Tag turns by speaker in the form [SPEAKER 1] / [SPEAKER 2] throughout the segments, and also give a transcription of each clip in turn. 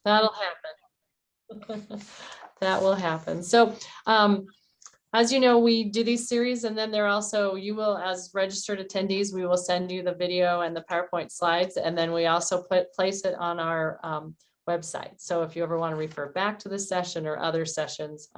[SPEAKER 1] That'll happen. That will happen. So, as you know, we do these series, and then you will, as registered attendees, we will send you the video and the PowerPoint slides, and then we also place it on our website. So if you ever want to refer back to this session or other sessions,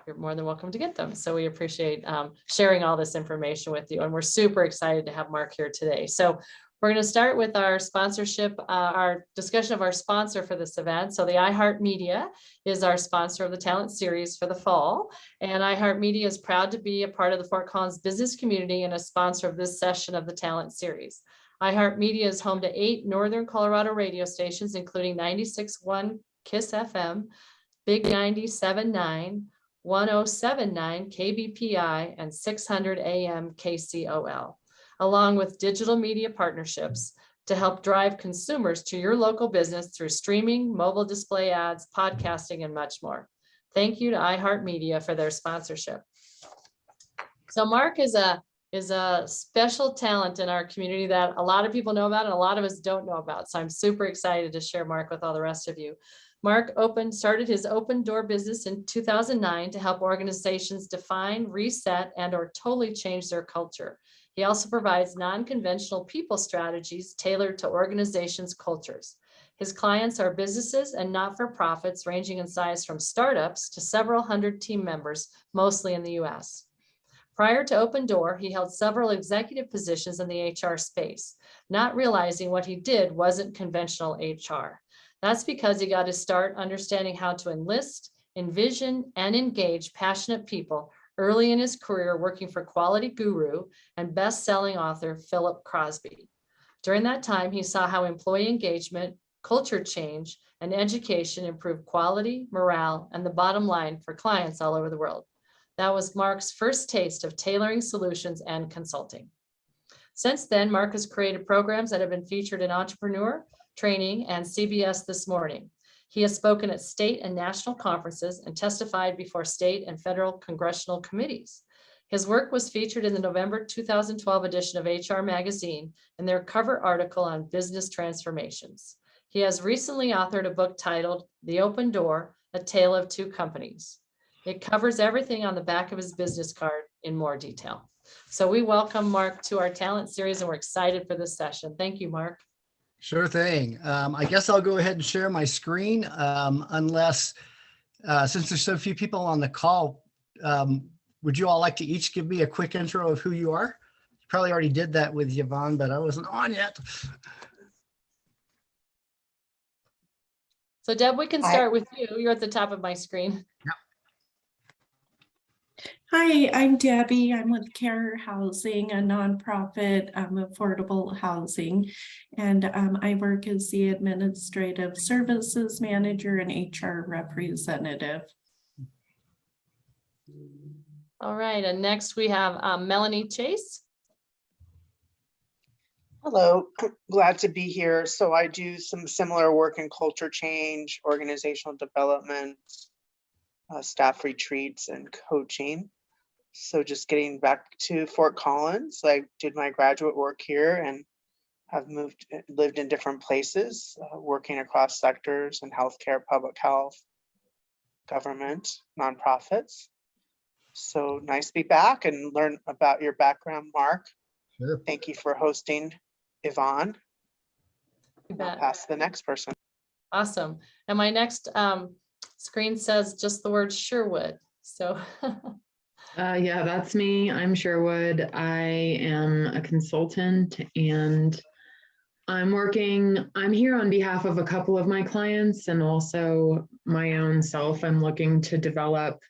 [SPEAKER 1] you're more than welcome to get them. So we appreciate sharing all this information with you, and we're super excited to have Mark here today. So we're going to start with our sponsorship, our discussion of our sponsor for this event. So the iHeartMedia is our sponsor of the Talent Series for the fall. And iHeartMedia is proud to be a part of the Fort Collins business community and a sponsor of this session of the Talent Series. iHeartMedia is home to 8 Northern Colorado radio stations, including 96.1 KISS FM, Big 97.9, 107.9 KBPI, and 600 AM KCOL. Along with digital media partnerships to help drive consumers to your local business through streaming, mobile display ads, podcasting, and much more. Thank you to iHeartMedia for their sponsorship. So Mark is a special talent in our community that a lot of people know about and a lot of us don't know about. So I'm super excited to share Mark with all the rest of you. Mark started his open door business in 2009 to help organizations define, reset, and/or totally change their culture. He also provides non-conventional people strategies tailored to organizations' cultures. His clients are businesses and not-for-profits ranging in size from startups to several hundred team members, mostly in the US. Prior to Open Door, he held several executive positions in the HR space, not realizing what he did wasn't conventional HR. That's because he got his start understanding how to enlist, envision, and engage passionate people early in his career working for quality guru and best-selling author Philip Crosby. During that time, he saw how employee engagement, culture change, and education improved quality, morale, and the bottom line for clients all over the world. That was Mark's first taste of tailoring solutions and consulting. Since then, Mark has created programs that have been featured in Entrepreneur, Training, and CBS This Morning. He has spoken at state and national conferences and testified before state and federal congressional committees. His work was featured in the November 2012 edition of HR Magazine in their cover article on business transformations. He has recently authored a book titled The Open Door, A Tale of Two Companies. It covers everything on the back of his business card in more detail. So we welcome Mark to our talent series, and we're excited for this session. Thank you, Mark.
[SPEAKER 2] Sure thing. I guess I'll go ahead and share my screen, unless, since there's so few people on the call, would you all like to each give me a quick intro of who you are? You probably already did that with Yvonne, but I wasn't on yet.
[SPEAKER 1] So Deb, we can start with you. You're at the top of my screen.
[SPEAKER 2] Yep.
[SPEAKER 3] Hi, I'm Debbie. I'm with Care Housing, a nonprofit affordable housing, and I work as the administrative services manager and HR representative.
[SPEAKER 1] All right, and next we have Melanie Chase.
[SPEAKER 4] Hello, glad to be here. So I do some similar work in culture change, organizational development, staff retreats, and coaching. So just getting back to Fort Collins, I did my graduate work here and have lived in different places, working across sectors in healthcare, public health, government, nonprofits. So nice to be back and learn about your background, Mark.
[SPEAKER 2] Sure.
[SPEAKER 4] Thank you for hosting, Yvonne. I'll pass to the next person.
[SPEAKER 1] Awesome. And my next screen says just the word Sherwood. So
[SPEAKER 5] yeah, that's me. I'm Sherwood. I am a consultant and I'm here on behalf of a couple of my clients and also my own self. I'm looking to develop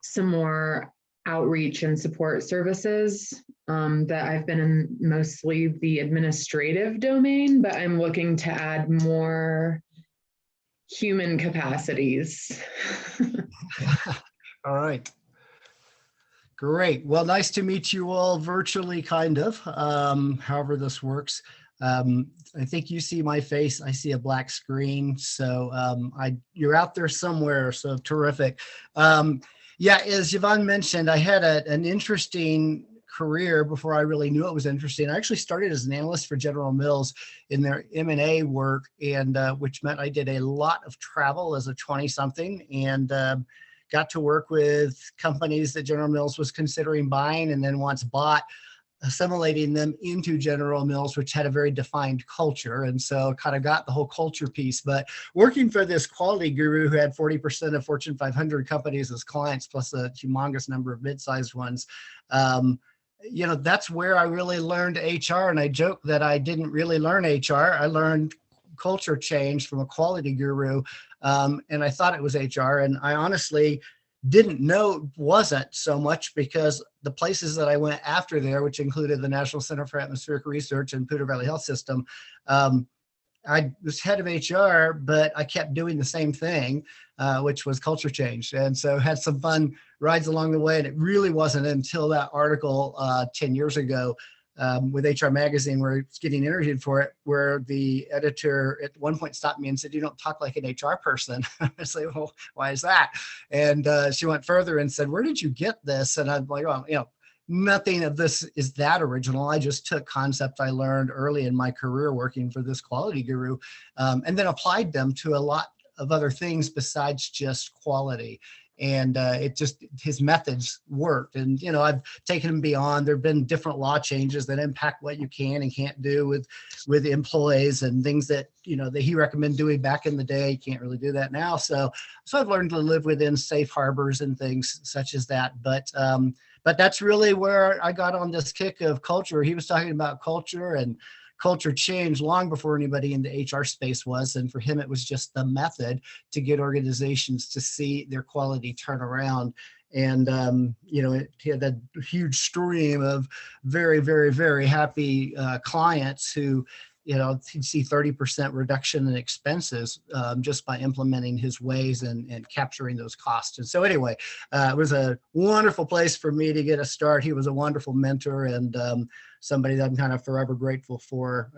[SPEAKER 5] some more outreach and support services that I've been in mostly the administrative domain, but I'm looking to add more human capacities.
[SPEAKER 2] All right. Great. Well, nice to meet you all virtually, kind of, however this works. I think you see my face. I see a black screen. So you're out there somewhere. So terrific. Yeah, as Yvonne mentioned, I had an interesting career before I really knew it was interesting. I actually started as an analyst for General Mills in their M&A work, and which meant I did a lot of travel as a 20-something, and got to work with companies that General Mills was considering buying, and then once bought, assimilating them into General Mills, which had a very defined culture. And so kind of got the whole culture piece. But working for this quality guru who had 40% of Fortune 500 companies as clients, plus a humongous number of mid-sized ones, that's where I really learned HR. And I joke that I didn't really learn HR. I learned culture change from a quality guru. And I thought it was HR. And I honestly didn't know it wasn't so much, because the places that I went after there, which included the National Center for Atmospheric Research and Poudre Valley Health System, I was head of HR, but I kept doing the same thing, which was culture change. And so had some fun rides along the way. And it really wasn't until that article 10 years ago with HR Magazine, where it's getting interviewed for it, where the editor at one point stopped me and said, "You don't talk like an HR person." I was like, "Well, why is that?" And she went further and said, "Where did you get this?" And I'm like, "Oh, nothing of this is that original. I just took concepts I learned early in my career working for this quality guru, and then applied them to a lot of other things besides just quality." And his methods worked. And, I've taken him beyond. There've been different law changes that impact what you can and can't do with employees, and things that, that he recommended doing back in the day. You can't really do that now. So I've learned to live within safe harbors and things such as that. But that's really where I got on this kick of culture. He was talking about culture and culture change long before anybody in the HR space was. And for him, it was just the method to get organizations to see their quality turn around. And, he had that huge stream of very, very, very happy clients who, he'd see 30% reduction in expenses just by implementing his ways and capturing those costs. And so anyway, it was a wonderful place for me to get a start. He was a wonderful mentor, and somebody that I'm kind of forever grateful for.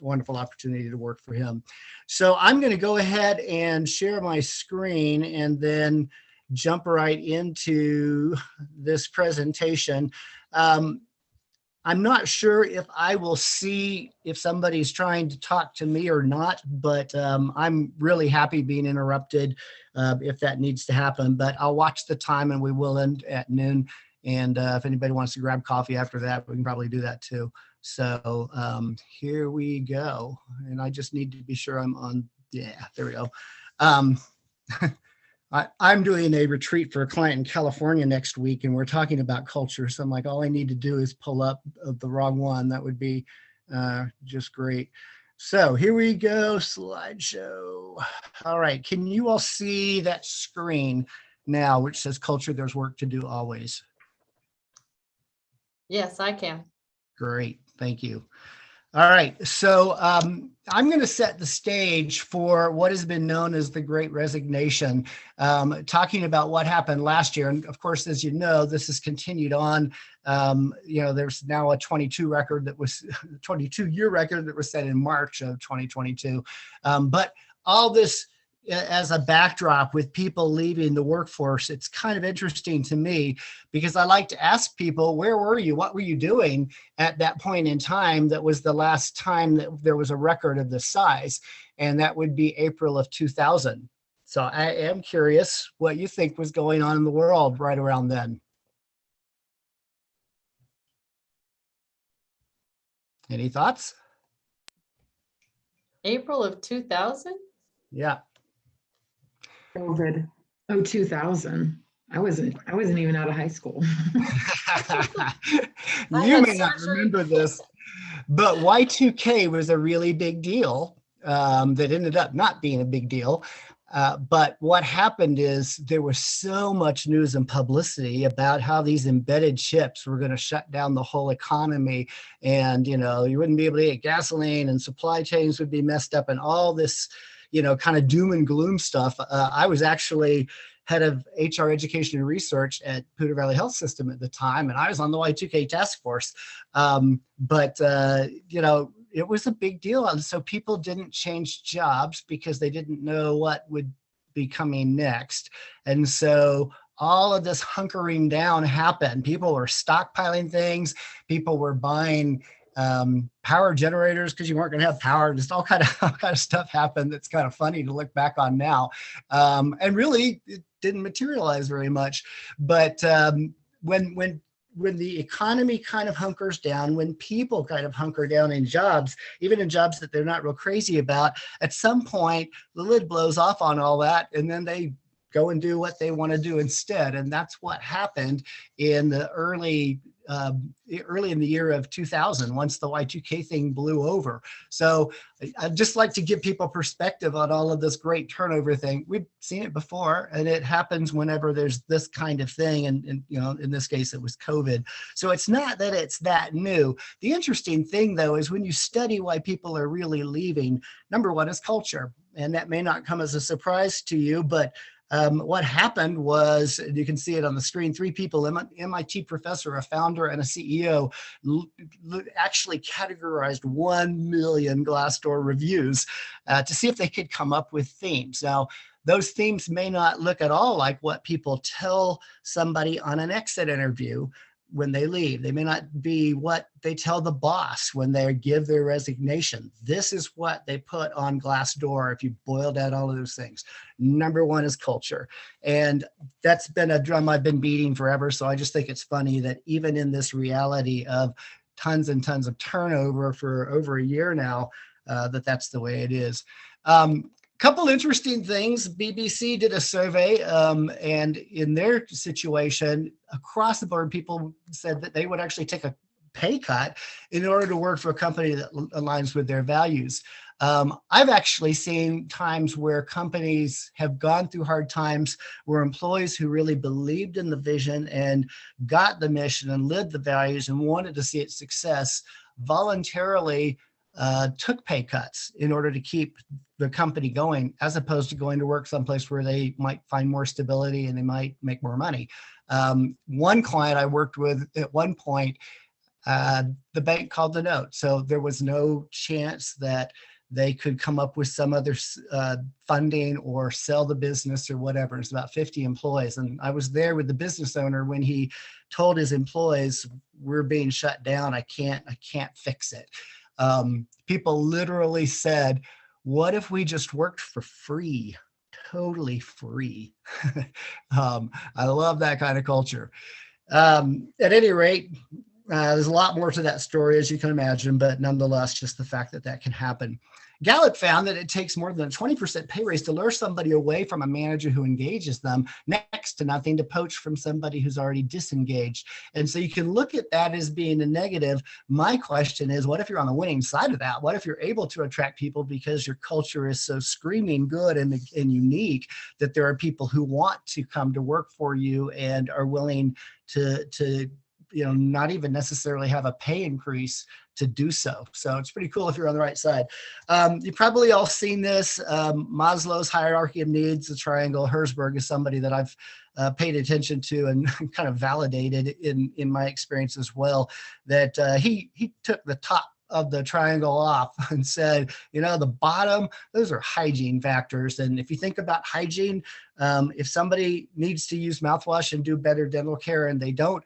[SPEAKER 2] Wonderful opportunity to work for him. So I'm going to go ahead and share my screen and then jump right into this presentation. I'm not sure if I will see if somebody's trying to talk to me or not, but I'm really happy being interrupted if that needs to happen. But I'll watch the time, and we will end at noon. And if anybody wants to grab coffee after that, we can probably do that too. So here we go. And I just need to be sure I'm on. Yeah, there we go. I'm doing a retreat for a client in California next week, and we're talking about culture. So I'm like, all I need to do is pull up the wrong one. That would be just great. So here we go, slideshow. All right, can you all see that screen now, which says culture, there's work to do always?
[SPEAKER 1] Yes, I can.
[SPEAKER 2] Great, thank you. All right, so I'm going to set the stage for what has been known as the Great Resignation, talking about what happened last year. And of course, as you know, this has continued on. There's now a 22-year record that was set in March of 2022. But all this as a backdrop with people leaving the workforce, it's kind of interesting to me, because I like to ask people, where were you? What were you doing at that point in time? That was the last time that there was a record of this size, and that would be April of 2000. So I am curious what you think was going on in the world right around then. Any thoughts?
[SPEAKER 1] April of 2000?
[SPEAKER 2] Yeah.
[SPEAKER 5] COVID. Oh, 2000. I wasn't even out of high school.
[SPEAKER 2] You may not remember this, but Y2K was a really big deal that ended up not being a big deal. But what happened is there was so much news and publicity about how these embedded chips were going to shut down the whole economy. And, you wouldn't be able to get gasoline, and supply chains would be messed up, and all this, kind of doom and gloom stuff. I was actually head of HR education and research at Poudre Valley Health System at the time, and I was on the Y2K task force. But it was a big deal. And so people didn't change jobs because they didn't know what would be coming next. And so all of this hunkering down happened. People were stockpiling things. People were buying power generators because you weren't going to have power. Just all kind of stuff happened. That's kind of funny to look back on now. And really, it didn't materialize very much. But when the economy kind of hunkers down, when people kind of hunker down in jobs, even in jobs that they're not real crazy about, at some point the lid blows off on all that, and then they go and do what they want to do instead. And that's what happened in the early in the year of 2000, once the Y2K thing blew over. So I'd just like to give people perspective on all of this great turnover thing. We've seen it before, and it happens whenever there's this kind of thing. And you know, in this case, it was COVID. So it's not that it's that new. The interesting thing, though, is when you study why people are really leaving, number one is culture. And that may not come as a surprise to you, but what happened was, you can see it on the screen, 3 people, MIT professor, a founder, and a CEO, actually categorized 1 million Glassdoor reviews to see if they could come up with themes. Now, those themes may not look at all like what people tell somebody on an exit interview when they leave. They may not be what they tell the boss when they give their resignation. This is what they put on Glassdoor if you boiled out all of those things. Number one is culture. And that's been a drum I've been beating forever. So I just think it's funny that even in this reality of tons and tons of turnover for over a year now, that's the way it is. Couple interesting things. BBC did a survey, and in their situation, across the board, people said that they would actually take a pay cut in order to work for a company that aligns with their values. I've actually seen times where companies have gone through hard times where employees who really believed in the vision and got the mission and lived the values and wanted to see its success voluntarily took pay cuts in order to keep the company going, as opposed to going to work someplace where they might find more stability and they might make more money. One client I worked with at one point, the bank called the note. So there was no chance that they could come up with some other funding or sell the business or whatever. It's about 50 employees. And I was there with the business owner when he told his employees, we're being shut down. I can't fix it. People literally said, what if we just worked for free? Totally free. I love that kind of culture. At any rate, there's a lot more to that story, as you can imagine, but nonetheless, just the fact that that can happen. Gallup found that it takes more than a 20% pay raise to lure somebody away from a manager who engages them, next to nothing to poach from somebody who's already disengaged. And so you can look at that as being a negative. My question is, what if you're on the winning side of that? What if you're able to attract people because your culture is so screaming good and unique that there are people who want to come to work for you and are willing to not even necessarily have a pay increase to do so. So it's pretty cool if you're on the right side. You've probably all seen this, Maslow's hierarchy of needs, the triangle. Herzberg is somebody that I've paid attention to and kind of validated in my experience as well, that he took the top of the triangle off and said, the bottom, those are hygiene factors. And if you think about hygiene, if somebody needs to use mouthwash and do better dental care and they don't,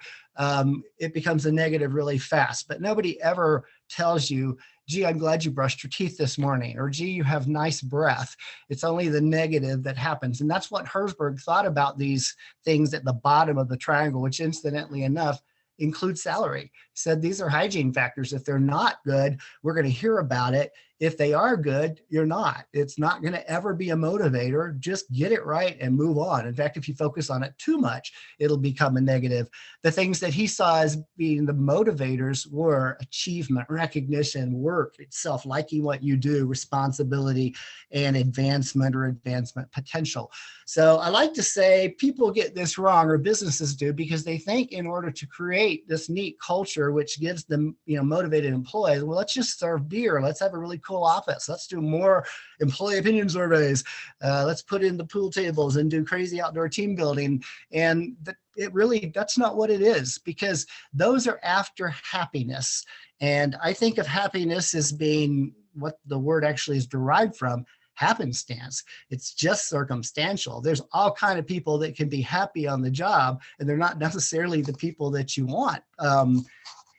[SPEAKER 2] it becomes a negative really fast. But nobody ever tells you, gee, I'm glad you brushed your teeth this morning, or gee, you have nice breath. It's only the negative that happens. And that's what Herzberg thought about these things at the bottom of the triangle, which incidentally enough includes salary. He said these are hygiene factors. If they're not good, we're going to hear about it. If they are good, you're not. It's not going to ever be a motivator. Just get it right and move on. In fact, if you focus on it too much, it'll become a negative. The things that he saw as being the motivators were achievement, recognition, work itself, liking what you do, responsibility, and advancement or advancement potential. So I like to say people get this wrong, or businesses do, because they think in order to create this neat culture, which gives them, motivated employees, well, let's just serve beer. Let's have a really cool office. Let's do more employee opinion surveys. Let's put in the pool tables and do crazy outdoor team building. And that's not what it is, because those are after happiness. And I think of happiness as being what the word actually is derived from, happenstance. It's just circumstantial. There's all kind of people that can be happy on the job, and they're not necessarily the people that you want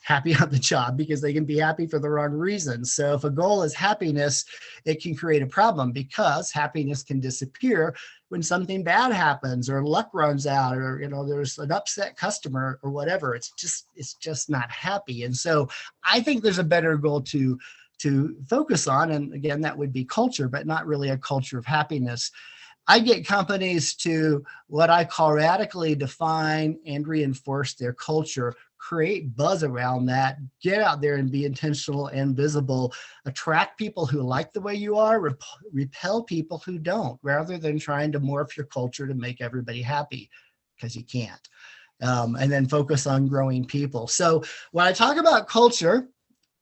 [SPEAKER 2] happy on the job, because they can be happy for the wrong reasons. So if a goal is happiness, it can create a problem, because happiness can disappear when something bad happens or luck runs out, or there's an upset customer or whatever. It's just not happy. And so I think there's a better goal to focus on, and again, that would be culture, but not really a culture of happiness. I get companies to what I call radically define and reinforce their culture, create buzz around that, get out there and be intentional and visible, attract people who like the way you are, repel people who don't, rather than trying to morph your culture to make everybody happy, because you can't. And then focus on growing people. So when I talk about culture,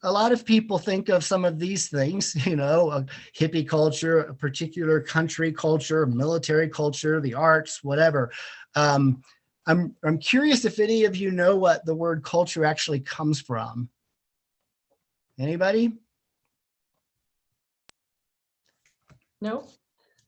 [SPEAKER 2] a lot of people think of some of these things, a hippie culture, a particular country culture, military culture, the arts, whatever. I'm curious if any of you know what the word culture actually comes from. Anybody?
[SPEAKER 1] No.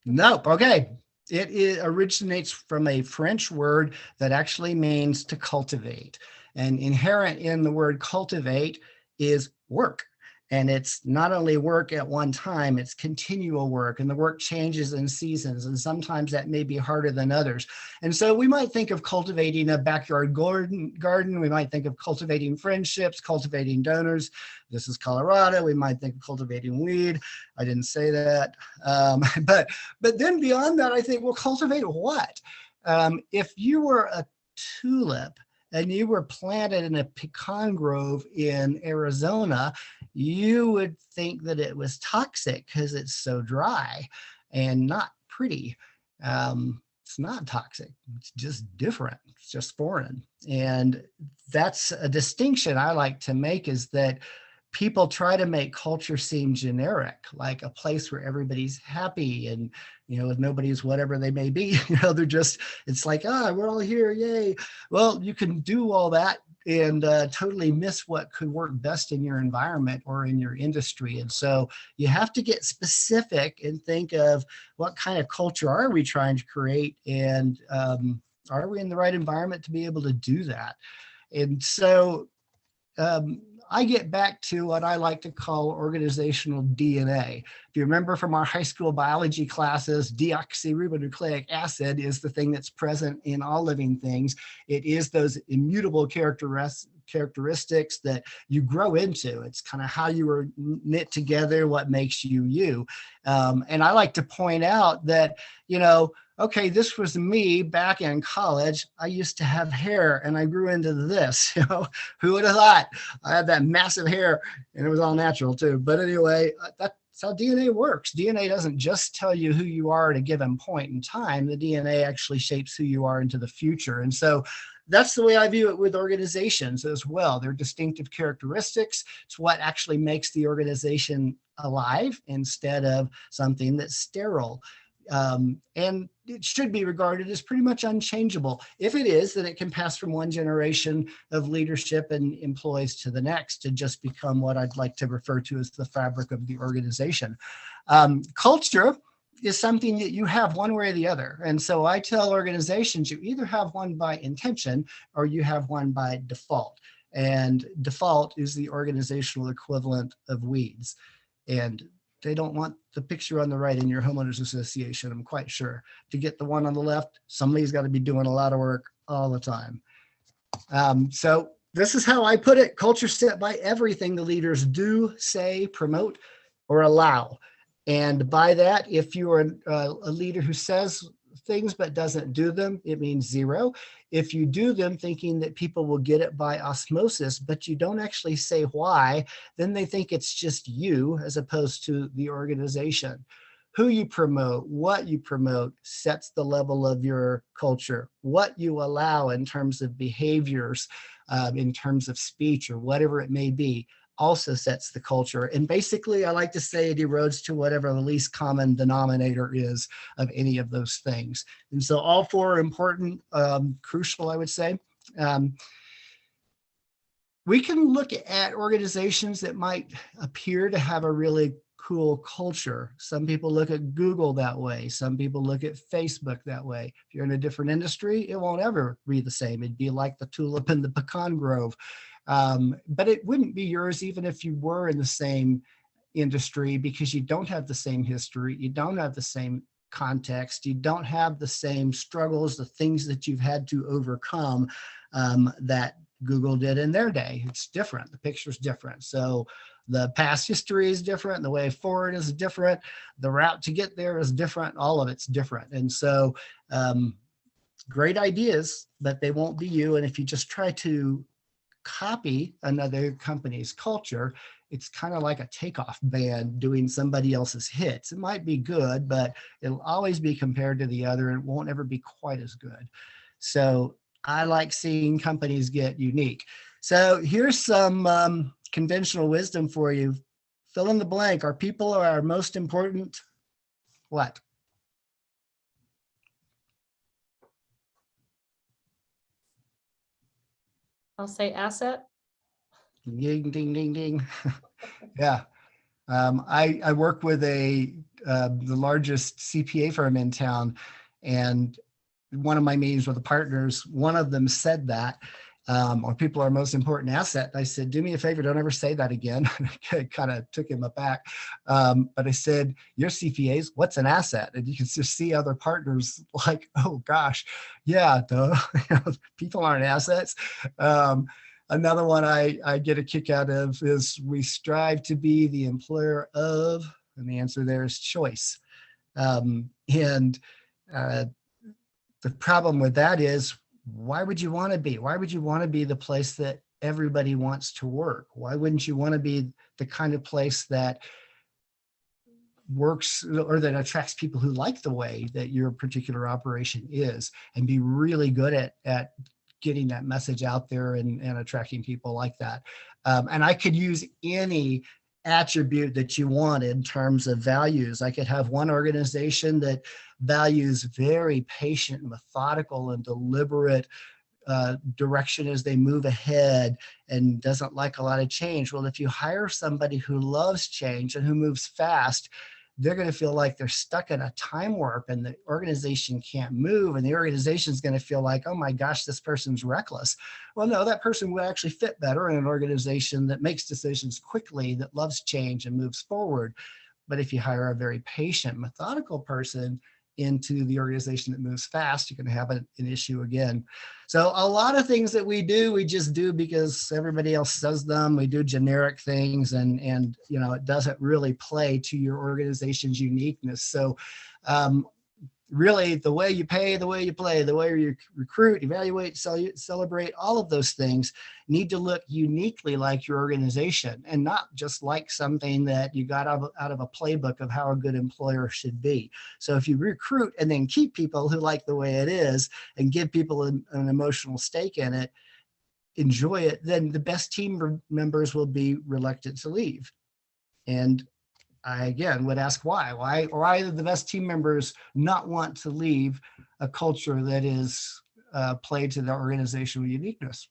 [SPEAKER 2] Nope. Okay. It originates from a French word that actually means to cultivate. And inherent in the word cultivate is work. And it's not only work at one time, it's continual work, and the work changes in seasons, and sometimes that may be harder than others. And so we might think of cultivating a backyard garden. We might think of cultivating friendships, cultivating donors. This is Colorado. We might think of cultivating weed. I didn't say that. But then beyond that, I think, well, cultivate what? If you were a tulip and you were planted in a pecan grove in Arizona, you would think that it was toxic because it's so dry and not pretty. It's not toxic. It's just different. It's just foreign. And that's a distinction I like to make, is that people try to make culture seem generic, like a place where everybody's happy and, nobody's whatever they may be. They're just, it's like, we're all here, yay. Well, you can do all that and totally miss what could work best in your environment or in your industry. And so you have to get specific and think of what kind of culture are we trying to create, and are we in the right environment to be able to do that? And so I get back to what I like to call organizational DNA. If you remember from our high school biology classes, deoxyribonucleic acid is the thing that's present in all living things. It is those immutable characteristics that you grow into. It's kind of how you were knit together, what makes you you. And I like to point out that, okay, this was me back in college. I used to have hair and I grew into this. Who would have thought? I had that massive hair, and it was all natural too. But anyway, that's how DNA works. DNA doesn't just tell you who you are at a given point in time. The DNA actually shapes who you are into the future. And so that's the way I view it with organizations as well. Their distinctive characteristics. It's what actually makes the organization alive instead of something that's sterile. And it should be regarded as pretty much unchangeable. If it is, then it can pass from one generation of leadership and employees to the next to just become what I'd like to refer to as the fabric of the organization. Culture is something that you have one way or the other. And so I tell organizations, you either have one by intention or you have one by default. And default is the organizational equivalent of weeds. And they don't want the picture on the right in your homeowners association, I'm quite sure. To get the one on the left, somebody's got to be doing a lot of work all the time. So this is how I put it. Culture set by everything the leaders do, say, promote, or allow. And by that, if you are a leader who says things but doesn't do them, it means zero. If you do them thinking that people will get it by osmosis, but you don't actually say why, then they think it's just you as opposed to the organization. Who you promote, what you promote sets the level of your culture. What you allow in terms of behaviors, in terms of speech or whatever it may be, also sets the culture. And basically, I like to say it erodes to whatever the least common denominator is of any of those things. And so all four are important, crucial, I would say. We can look at organizations that might appear to have a really cool culture. Some people look at Google that way. Some people look at Facebook that way. If you're in a different industry, it won't ever be the same. It'd be like the tulip in the pecan grove. But it wouldn't be yours even if you were in the same industry, because you don't have the same history. You don't have the same context. You don't have the same struggles, the things that you've had to overcome that Google did in their day. It's different. The picture's different. So the past history is different. The way forward is different. The route to get there is different. All of it's different. And so great ideas, but they won't be you. And if you just try to copy another company's culture, it's kind of like a takeoff band doing somebody else's hits. It might be good, but it'll always be compared to the other, and it won't ever be quite as good. So I like seeing companies get unique. So here's some conventional wisdom for you. Fill in the blank. Our people are our most important what?
[SPEAKER 1] I'll say asset.
[SPEAKER 2] Ding, ding, ding, ding. Yeah. I work with the largest CPA firm in town, and one of my meetings with the partners, one of them said that, or people are our most important asset. I said, do me a favor, don't ever say that again. It kind of took him aback. But I said, your CPAs, what's an asset? And you can just see other partners like, oh gosh, yeah, duh. People aren't assets. Another one I get a kick out of is we strive to be the employer of, and the answer there is choice. The problem with that is, why would you want to be? Why would you want to be the place that everybody wants to work? Why wouldn't you want to be the kind of place that works or that attracts people who like the way that your particular operation is, and be really good at getting that message out there and attracting people like that. And I could use any attribute that you want in terms of values. I could have one organization that values very patient, methodical, and deliberate direction as they move ahead and doesn't like a lot of change. Well, if you hire somebody who loves change and who moves fast, they're going to feel like they're stuck in a time warp and the organization can't move, and the organization is going to feel like, oh my gosh, this person's reckless. Well, no, that person would actually fit better in an organization that makes decisions quickly, that loves change and moves forward. But if you hire a very patient, methodical person into the organization that moves fast, you're going to have an issue again. So a lot of things that we do, we just do because everybody else does them. We do generic things, and it doesn't really play to your organization's uniqueness. So really, the way you pay, the way you play, the way you recruit, evaluate, celebrate, all of those things need to look uniquely like your organization, and not just like something that you got out of a playbook of how a good employer should be. So if you recruit and then keep people who like the way it is and give people an emotional stake in it, enjoy it, then the best team members will be reluctant to leave. And I, again, would ask why do the best team members not want to leave a culture that is played to their organizational uniqueness?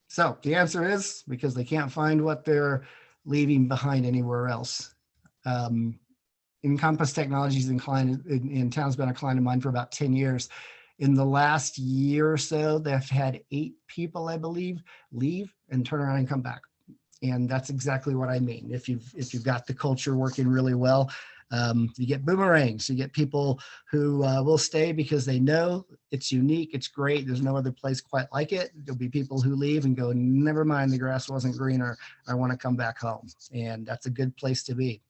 [SPEAKER 2] So the answer is because they can't find what they're leaving behind anywhere else. Encompass Technologies in town's been a client of mine for about 10 years. In the last year or so, they've had 8 people, I believe, leave and turn around and come back. And that's exactly what I mean. If you've got the culture working really well, you get boomerangs. You get people who will stay because they know it's unique, it's great, there's no other place quite like it. There'll be people who leave and go, never mind, the grass wasn't greener, I want to come back home. And that's a good place to be.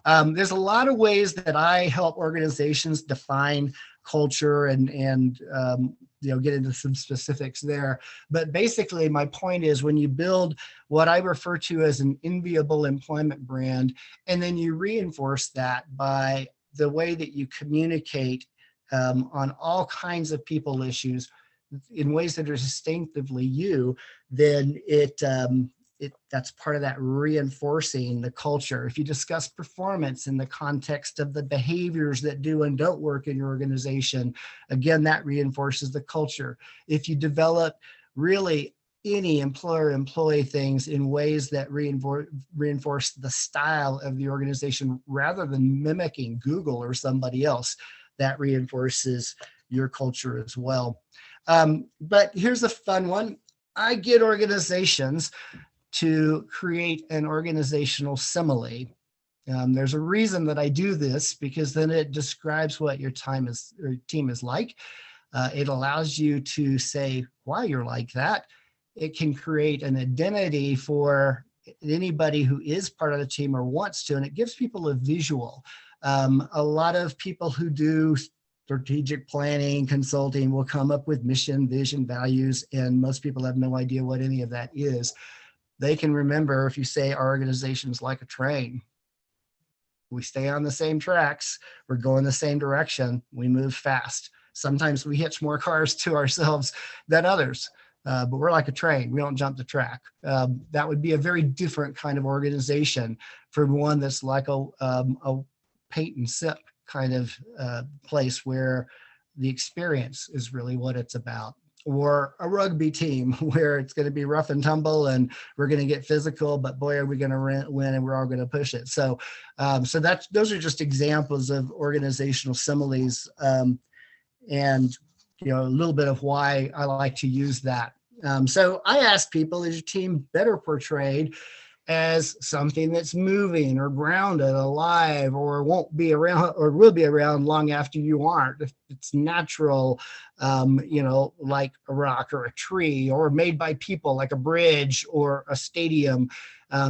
[SPEAKER 2] There's a lot of ways that I help organizations define culture and get into some specifics there. But basically, my point is, when you build what I refer to as an enviable employment brand, and then you reinforce that by the way that you communicate on all kinds of people issues in ways that are distinctively you, then that's part of that reinforcing the culture. If you discuss performance in the context of the behaviors that do and don't work in your organization, again, that reinforces the culture. If you develop really any employer-employee things in ways that reinforce the style of the organization rather than mimicking Google or somebody else. That reinforces your culture as well. But here's a fun one. I get organizations to create an organizational simile. There's a reason that I do this, because then it describes what your team is like. It allows you to say why you're like that. It can create an identity for anybody who is part of the team or wants to, and it gives people a visual. A lot of people who do strategic planning, consulting will come up with mission, vision, values, and most people have no idea what any of that is. They can remember if you say our organization's like a train. We stay on the same tracks, we're going the same direction, we move fast. Sometimes we hitch more cars to ourselves than others. But we're like a train. We don't jump the track. That would be a very different kind of organization from one that's like a paint and sip kind of place where the experience is really what it's about. Or a rugby team where it's going to be rough and tumble and we're going to get physical, but boy, are we going to win and we're all going to push it. So those are just examples of organizational similes. And a little bit of why I like to use that. So I ask people, is your team better portrayed as something that's moving or grounded, alive, or won't be around or will be around long after you aren't? If it's natural, like a rock or a tree, or made by people like a bridge or a stadium.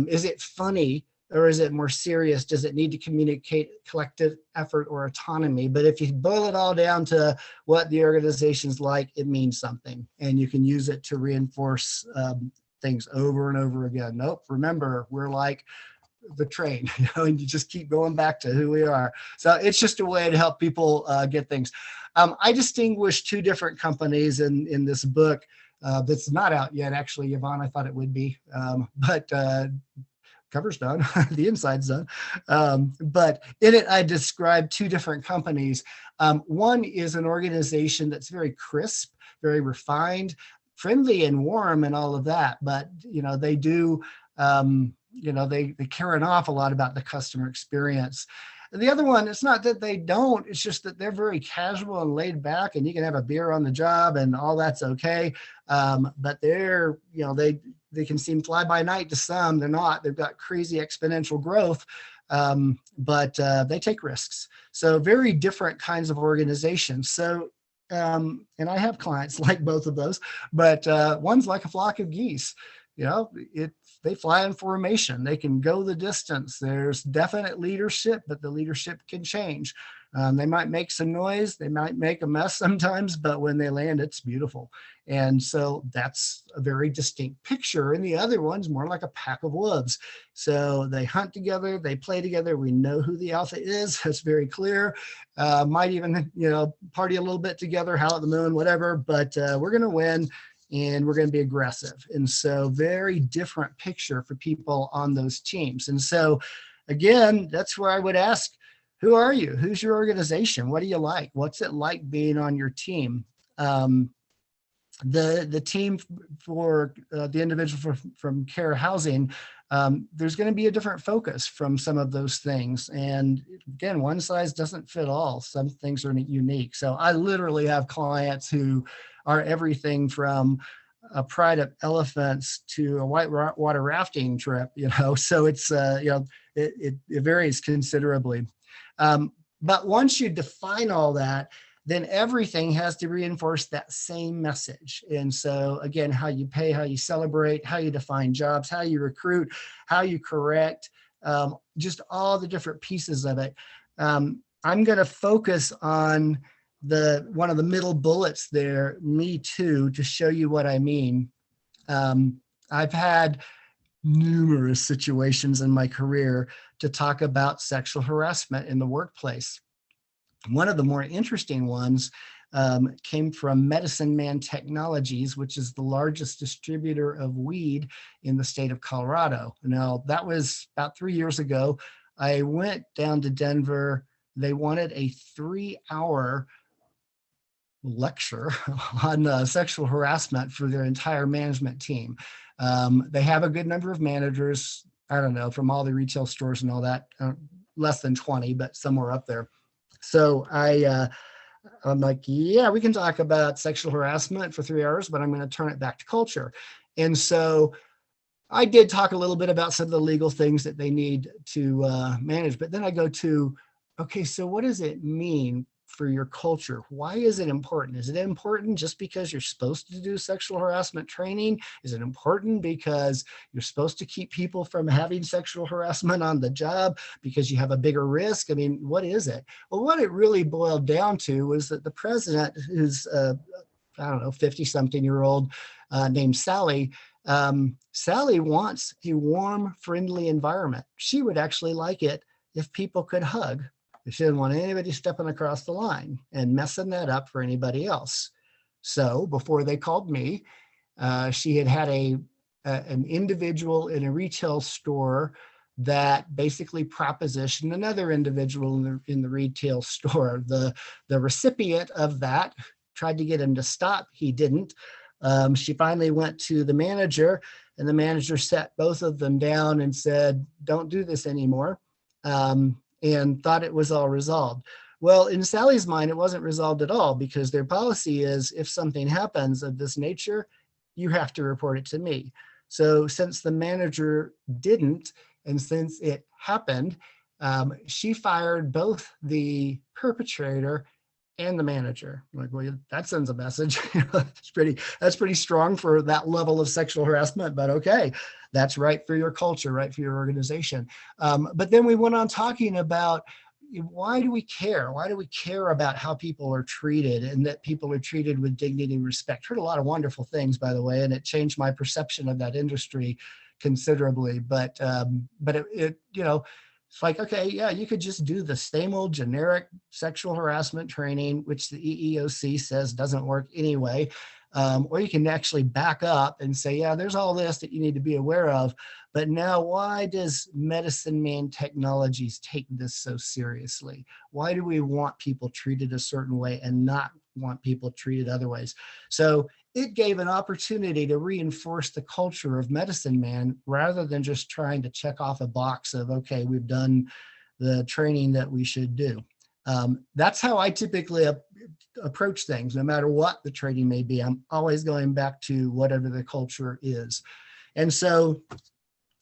[SPEAKER 2] Is it funny? Or is it more serious? Does it need to communicate collective effort or autonomy? But if you boil it all down to what the organization's like, it means something. And you can use it to reinforce things over and over again. Nope, remember, we're like the train, and you just keep going back to who we are. So it's just a way to help people get things. I distinguish two different companies in this book that's not out yet, actually, Yvonne. I thought it would be, but cover's done, the inside's done. But in it, I described two different companies. One is an organization that's very crisp, very refined, friendly and warm and all of that. But, they do, they care an awful lot about the customer experience. The other one, it's not that they don't, it's just that they're very casual and laid back, and you can have a beer on the job and all that's okay. But they're, they can seem fly by night to some. They're not. They've got crazy exponential growth, but they take risks. So very different kinds of organizations. So, and I have clients like both of those, but one's like a flock of geese. They fly in formation. They can go the distance. There's definite leadership, but the leadership can change. They might make some noise. They might make a mess sometimes, but when they land, it's beautiful. And so that's a very distinct picture. And the other one's more like a pack of wolves. So they hunt together, they play together. We know who the alpha is. That's very clear. Might even, party a little bit together, howl at the moon, whatever, but we're going to win. And we're going to be aggressive. And so very different picture for people on those teams. And so, again, that's where I would ask, who are you? Who's your organization? What do you like? What's it like being on your team? The team for the individual from Care Housing, there's going to be a different focus from some of those things. And again, one size doesn't fit all. Some things are unique. So I literally have clients who are everything from a pride of elephants to a white water rafting trip, so it's, it varies considerably. But once you define all that, then everything has to reinforce that same message. And so again, how you pay, how you celebrate, how you define jobs, how you recruit, how you correct, just all the different pieces of it. I'm going to focus on one of the middle bullets there, me too, to show you what I mean. I've had numerous situations in my career to talk about sexual harassment in the workplace. One of the more interesting ones came from Medicine Man Technologies, which is the largest distributor of weed in the state of Colorado. Now, that was about 3 years ago. I went down to Denver. They wanted a 3-hour lecture on sexual harassment for their entire management team. They have a good number of managers, I don't know, from all the retail stores and all that, less than 20, but somewhere up there. So I'm like, yeah, we can talk about sexual harassment for 3 hours, but I'm going to turn it back to culture. And so I did talk a little bit about some of the legal things that they need to manage, but then I go to, okay, so what does it mean for your culture? Why is it important? Is it important just because you're supposed to do sexual harassment training? Is it important because you're supposed to keep people from having sexual harassment on the job because you have a bigger risk? I mean, what is it? Well, what it really boiled down to was that the president, who's I don't know, 50-something-year-old named Sally, Sally wants a warm, friendly environment. She would actually like it if people could hug. She didn't want anybody stepping across the line and messing that up for anybody else. So before they called me, she had an individual in a retail store that basically propositioned another individual in the retail store. The recipient of that tried to get him to stop. He didn't. She finally went to the manager, and the manager sat both of them down and said, "Don't do this anymore." And thought it was all resolved. Well, in Sally's mind, it wasn't resolved at all, because their policy is if something happens of this nature, you have to report it to me. So since the manager didn't, and since it happened, she fired both the perpetrator and the manager. I'm like, well, that sends a message. That's pretty strong for that level of sexual harassment, but okay, that's right for your culture, right for your organization. But then we went on talking about, why do we care? Why do we care about how people are treated, and that people are treated with dignity and respect? Heard a lot of wonderful things, by the way, and it changed my perception of that industry considerably. But it it's like, okay, yeah, you could just do the same old generic sexual harassment training, which the EEOC says doesn't work anyway. Or you can actually back up and say, yeah, there's all this that you need to be aware of. But now, why does Medicine Man Technologies take this so seriously? Why do we want people treated a certain way and not want people treated other ways? So it gave an opportunity to reinforce the culture of Medicine Man, rather than just trying to check off a box of, okay, we've done the training that we should do. That's how I typically approach things, no matter what the training may be. I'm always going back to whatever the culture is. And so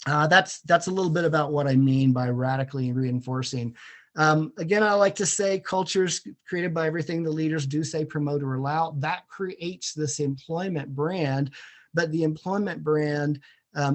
[SPEAKER 2] that's a little bit about what I mean by radically reinforcing. Again, I like to say culture's created by everything the leaders do, say, promote, or allow. That creates this employment brand, but the employment brand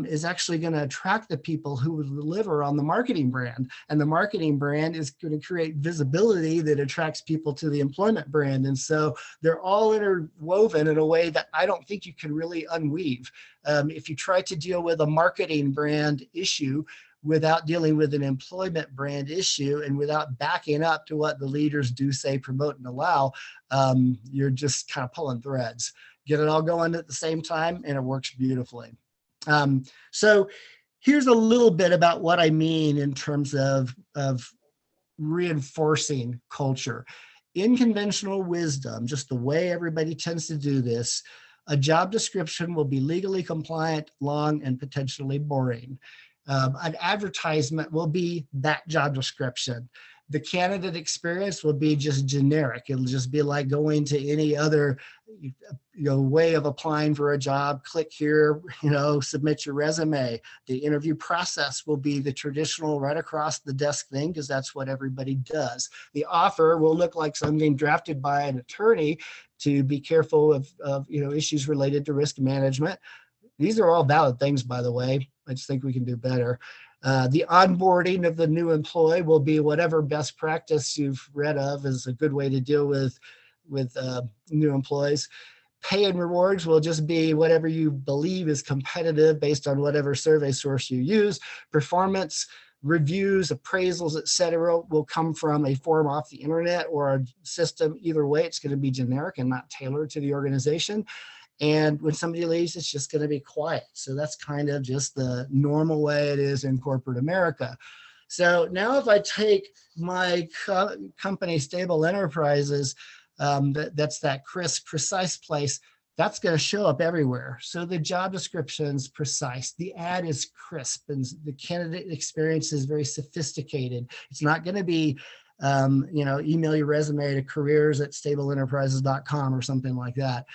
[SPEAKER 2] is actually going to attract the people who would deliver on the marketing brand. And the marketing brand is going to create visibility that attracts people to the employment brand. And so they're all interwoven in a way that I don't think you can really unweave. If you try to deal with a marketing brand issue without dealing with an employment brand issue, and without backing up to what the leaders do, say, promote, and allow, you're just kind of pulling threads. Get it all going at the same time, and it works beautifully. So here's a little bit about what I mean in terms of reinforcing culture. In conventional wisdom, just the way everybody tends to do this, a job description will be legally compliant, long, and potentially boring. An advertisement will be that job description. The candidate experience will be just generic. It'll just be like going to any other way of applying for a job. Click here, submit your resume. The interview process will be the traditional right across the desk thing, because that's what everybody does. The offer will look like something drafted by an attorney to be careful of issues related to risk management. These are all valid things, by the way. I just think we can do better. The onboarding of the new employee will be whatever best practice you've read of is a good way to deal with new employees. Pay and rewards will just be whatever you believe is competitive based on whatever survey source you use. Performance reviews, appraisals, etc., will come from a form off the internet or a system. Either way, it's going to be generic and not tailored to the organization. And when somebody leaves, it's just going to be quiet. So that's kind of just the normal way it is in corporate America. So now if I take my company, Stable Enterprises, that's that crisp, precise place. That's going to show up everywhere. So the job description is precise. The ad is crisp, and the candidate experience is very sophisticated. It's not going to be, email your resume to careers@stableenterprises.com or something like that.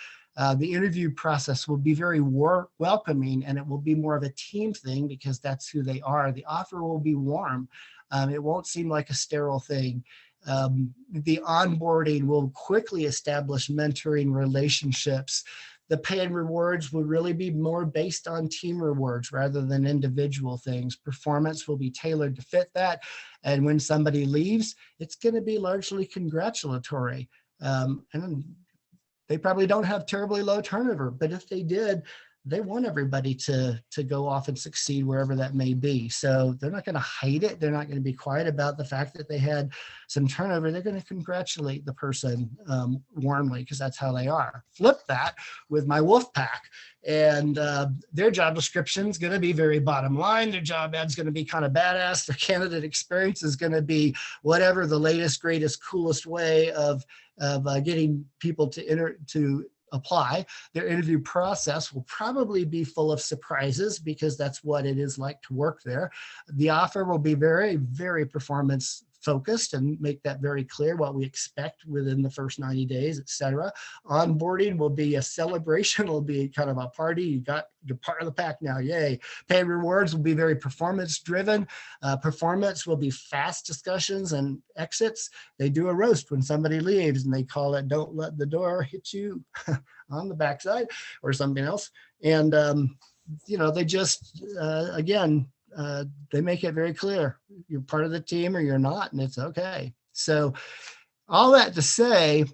[SPEAKER 2] The interview process will be very welcoming, and it will be more of a team thing because that's who they are. The offer will be warm. It won't seem like a sterile thing. The onboarding will quickly establish mentoring relationships. The pay and rewards will really be more based on team rewards rather than individual things. Performance will be tailored to fit that. And when somebody leaves, it's going to be largely congratulatory. And they probably don't have terribly low turnover, but if they did, they want everybody to go off and succeed wherever that may be. So they're not going to hide it. They're not going to be quiet about the fact that they had some turnover. They're going to congratulate the person warmly because that's how they are. Flip that with my wolf pack, and their job description is going to be very bottom line. Their job ad's going to be kind of badass. Their candidate experience is going to be whatever the latest, greatest, coolest way of getting people to apply. Their interview process will probably be full of surprises because that's what it is like to work there. The offer will be very, very performance focused and make that very clear what we expect within the first 90 days, et cetera. Onboarding will be a celebration. It'll be kind of a party. You're part of the pack now. Yay. Pay and rewards will be very performance driven. Performance will be fast discussions and exits. They do a roast when somebody leaves and they call it, don't let the door hit you on the backside or something else. And, they just, again, they make it very clear you're part of the team or you're not, and it's okay. So all that to say,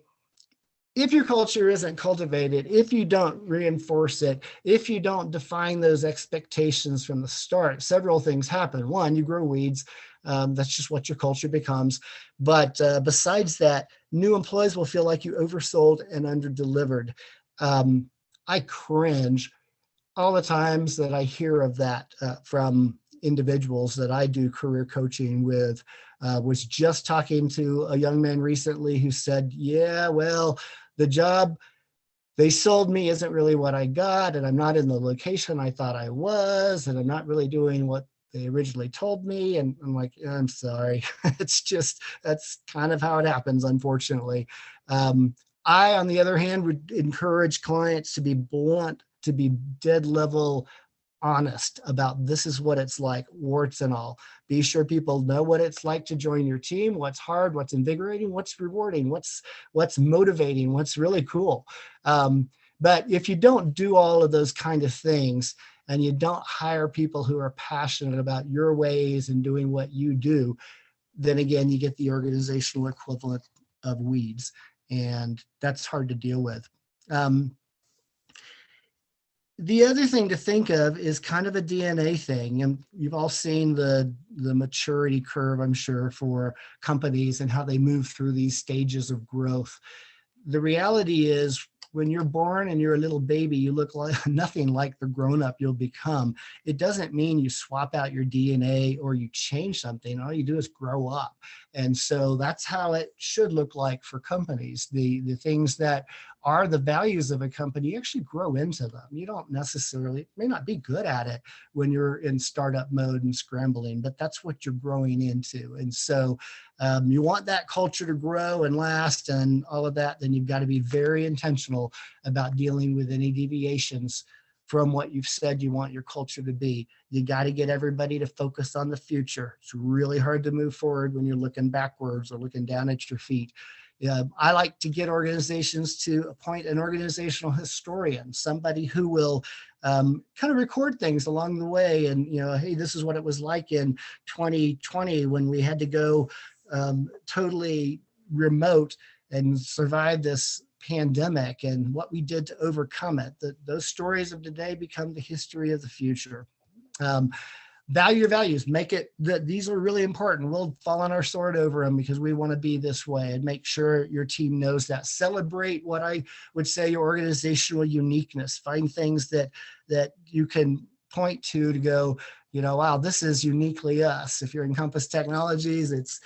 [SPEAKER 2] if your culture isn't cultivated, if you don't reinforce it, if you don't define those expectations from the start, several things happen. One, you grow weeds. That's just what your culture becomes. But besides that, new employees will feel like you oversold and underdelivered. I cringe all the times that I hear of that from individuals that I do career coaching with. Was just talking to a young man recently who said, yeah, well, the job they sold me isn't really what I got, and I'm not in the location I thought I was, and I'm not really doing what they originally told me. And I'm like, I'm sorry. It's just, that's kind of how it happens, unfortunately. I, on the other hand, would encourage clients to be blunt, to be dead level honest about this is what it's like, warts and all. Be sure people know what it's like to join your team, what's hard, what's invigorating, what's rewarding, what's motivating, what's really cool. But if you don't do all of those kind of things and you don't hire people who are passionate about your ways and doing what you do, then again, you get the organizational equivalent of weeds, and that's hard to deal with. The other thing to think of is kind of a DNA thing. And you've all seen the maturity curve, I'm sure, for companies and how they move through these stages of growth. The reality is when you're born and you're a little baby, you look like nothing like the grown-up you'll become. It doesn't mean you swap out your DNA or you change something. All you do is grow up. And so that's how it should look like for companies. The things that are the values of a company, you actually grow into them. You don't necessarily, may not be good at it when you're in startup mode and scrambling, but that's what you're growing into. And so you want that culture to grow and last and all of that, then you've got to be very intentional about dealing with any deviations from what you've said you want your culture to be. You got to get everybody to focus on the future. It's really hard to move forward when you're looking backwards or looking down at your feet. I like to get organizations to appoint an organizational historian, somebody who will kind of record things along the way. And, hey, this is what it was like in 2020 when we had to go totally remote and survive this pandemic and what we did to overcome it. Those stories of today become the history of the future. Value your values, make it that these are really important. We'll fall on our sword over them because we want to be this way, and make sure your team knows that. Celebrate what I would say your organizational uniqueness. Find things that you can point to go, wow, this is uniquely us. If you're in Compass Technologies, it's,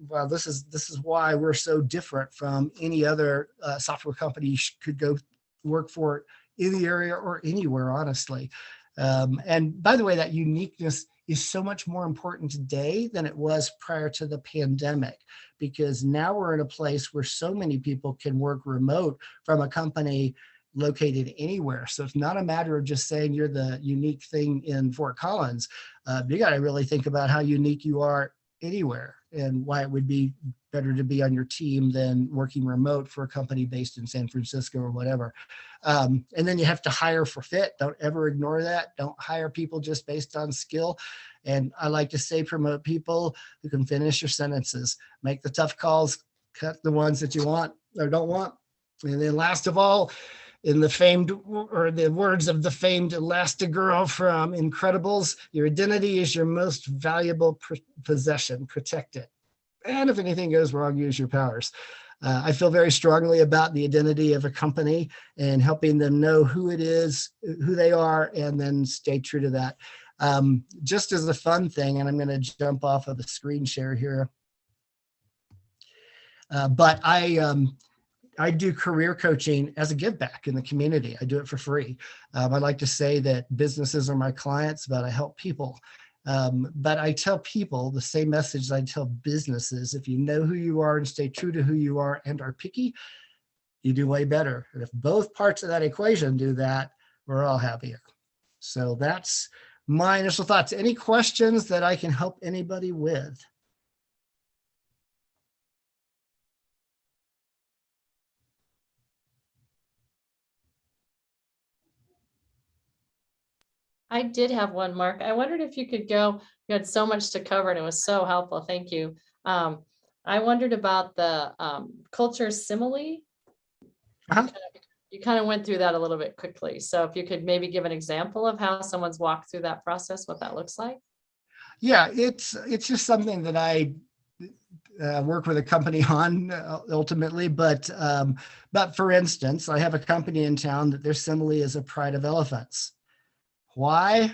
[SPEAKER 2] well, this is why we're so different from any other software company you could go work for in the area or anywhere, honestly. And by the way, that uniqueness is so much more important today than it was prior to the pandemic, because now we're in a place where so many people can work remote from a company located anywhere. So it's not a matter of just saying you're the unique thing in Fort Collins. You got to really think about how unique you are anywhere and why it would be better to be on your team than working remote for a company based in San Francisco or whatever. And then you have to hire for fit. Don't ever ignore that. Don't hire people just based on skill. And I like to say, promote people who can finish your sentences, make the tough calls, cut the ones that you want or don't want. And then last of all, in the famed, or the words of the famed Elastigirl from Incredibles, your identity is your most valuable possession. Protect it. And if anything goes wrong, use your powers. I feel very strongly about the identity of a company and helping them know who it is, who they are, and then stay true to that. Just as a fun thing, and I'm going to jump off of the screen share here, but I do career coaching as a give back in the community. I do it for free. I like to say that businesses are my clients, but I help people. But I tell people the same message I tell businesses. If you know who you are and stay true to who you are and are picky, you do way better. And if both parts of that equation do that, we're all happier. So that's my initial thoughts. Any questions that I can help anybody with?
[SPEAKER 1] I did have one, Mark. I wondered if you could go, you had so much to cover and it was so helpful. Thank you. I wondered about the culture simile.
[SPEAKER 2] Uh-huh.
[SPEAKER 1] You kind of went through that a little bit quickly. So if you could maybe give an example of how someone's walked through that process, what that looks like.
[SPEAKER 2] Yeah, it's just something that I work with a company on ultimately, but for instance, I have a company in town that their simile is a pride of elephants. Why?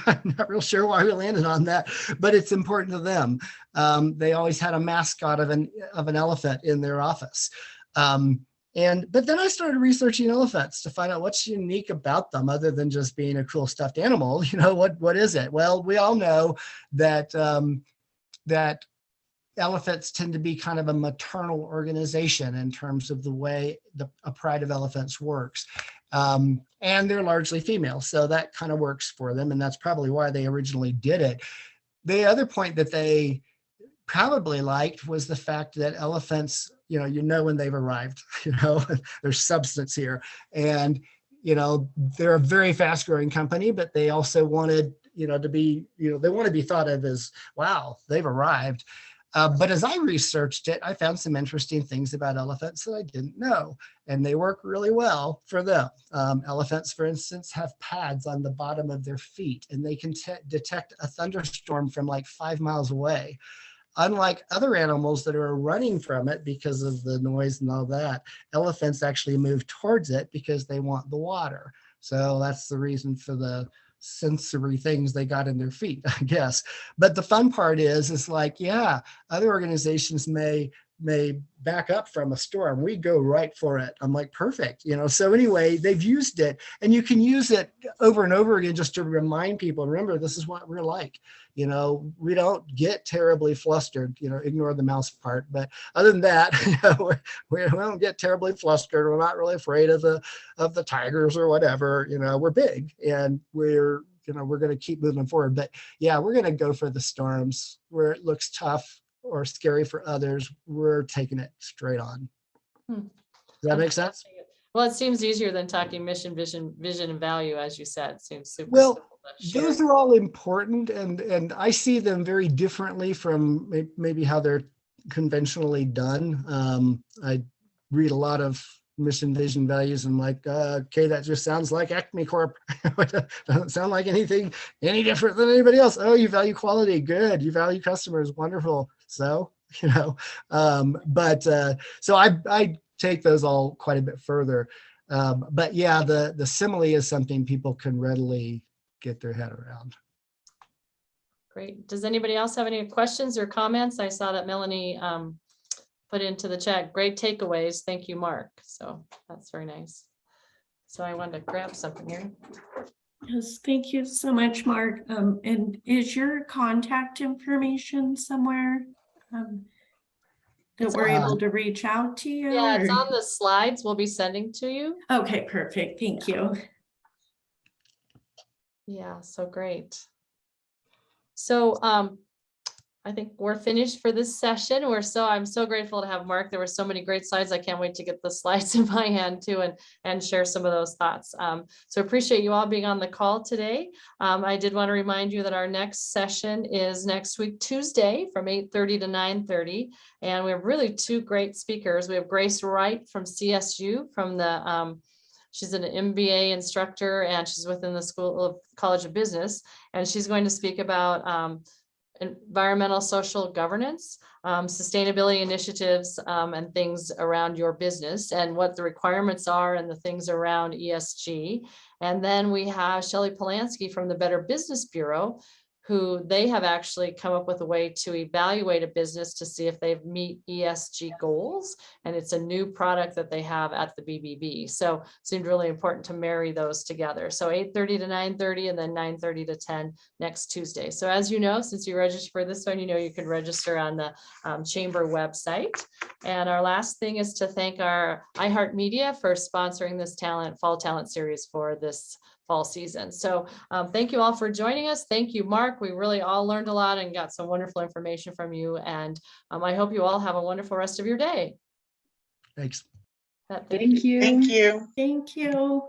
[SPEAKER 2] I'm not real sure why we landed on that, but it's important to them. They always had a mascot of an elephant in their office. But then I started researching elephants to find out what's unique about them other than just being a cool stuffed animal. You know, what is it? Well, we all know that that elephants tend to be kind of a maternal organization in terms of the way a pride of elephants works. And they're largely female, so that kind of works for them, and that's probably why they originally did it. The other point that they probably liked was the fact that elephants, you know when they've arrived, there's substance here, and they're a very fast growing company, but they also wanted to be, they want to be thought of as, wow, they've arrived. But as I researched it, I found some interesting things about elephants that I didn't know, and they work really well for them. Elephants, for instance, have pads on the bottom of their feet, and they can detect a thunderstorm from like 5 miles away. Unlike other animals that are running from it because of the noise and all that, elephants actually move towards it because they want the water. So that's the reason for the sensory things they got in their feet, I guess. But the fun part is like, yeah, other organizations may back up from a storm. We go right for it. I'm like, perfect. So anyway, they've used it, and you can use it over and over again just to remind people, remember, this is what we're like. We don't get terribly flustered, ignore the mouse part. But other than that, we don't get terribly flustered. We're not really afraid of the tigers or whatever. We're big, and we're going to keep moving forward. But yeah, we're going to go for the storms where it looks tough or scary for others. We're taking it straight on. Does that make sense?
[SPEAKER 1] Well, it seems easier than talking mission, vision, and value, as you said. It seems super
[SPEAKER 2] well,
[SPEAKER 1] simple to share.
[SPEAKER 2] those are all important, and I see them very differently from maybe how they're conventionally done. I read a lot of mission, vision, values, and like, okay, that just sounds like Acme Corp. Doesn't sound like anything any different than anybody else. Oh, you value quality, good. You value customers, wonderful. So, so I take those all quite a bit further. But yeah, the simile is something people can readily get their head around.
[SPEAKER 1] Great. Does anybody else have any questions or comments? I saw that Melanie put into the chat, great takeaways. Thank you, Mark. So that's very nice. So I wanted to grab something here.
[SPEAKER 3] Yes, thank you so much, Mark. And is your contact information somewhere that
[SPEAKER 1] It's
[SPEAKER 3] we're
[SPEAKER 2] on-
[SPEAKER 3] able to reach out to you?
[SPEAKER 1] Yeah, it's
[SPEAKER 3] or-
[SPEAKER 1] on the slides we'll be sending to you.
[SPEAKER 3] Okay, perfect. Thank you.
[SPEAKER 1] Yeah, so great. So I think we're finished for this session. I'm so grateful to have Mark. There were so many great slides. I can't wait to get the slides in my hand too and share some of those thoughts. So appreciate you all being on the call today. I did want to remind you that our next session is next week, Tuesday from 8:30 to 9:30. And we have really two great speakers. We have Grace Wright from CSU from the she's an MBA instructor and she's within the School of College of Business. And she's going to speak about environmental social governance, sustainability initiatives, and things around your business and what the requirements are and the things around ESG. And then we have Shelley Polanski from the Better Business Bureau, who they have actually come up with a way to evaluate a business to see if they meet ESG goals. And it's a new product that they have at the BBB. So it seemed really important to marry those together. So 8:30 to 9:30 and then 9:30 to 10 next Tuesday. So as you know, since you registered for this one, you know you can register on the Chamber website. And our last thing is to thank our iHeartMedia for sponsoring this fall talent series for this fall season. So thank you all for joining us. Thank you, Mark. We really all learned a lot and got some wonderful information from you. And I hope you all have a wonderful rest of your day.
[SPEAKER 2] Thanks.
[SPEAKER 5] Thank you.
[SPEAKER 4] Thank you.
[SPEAKER 3] Thank you.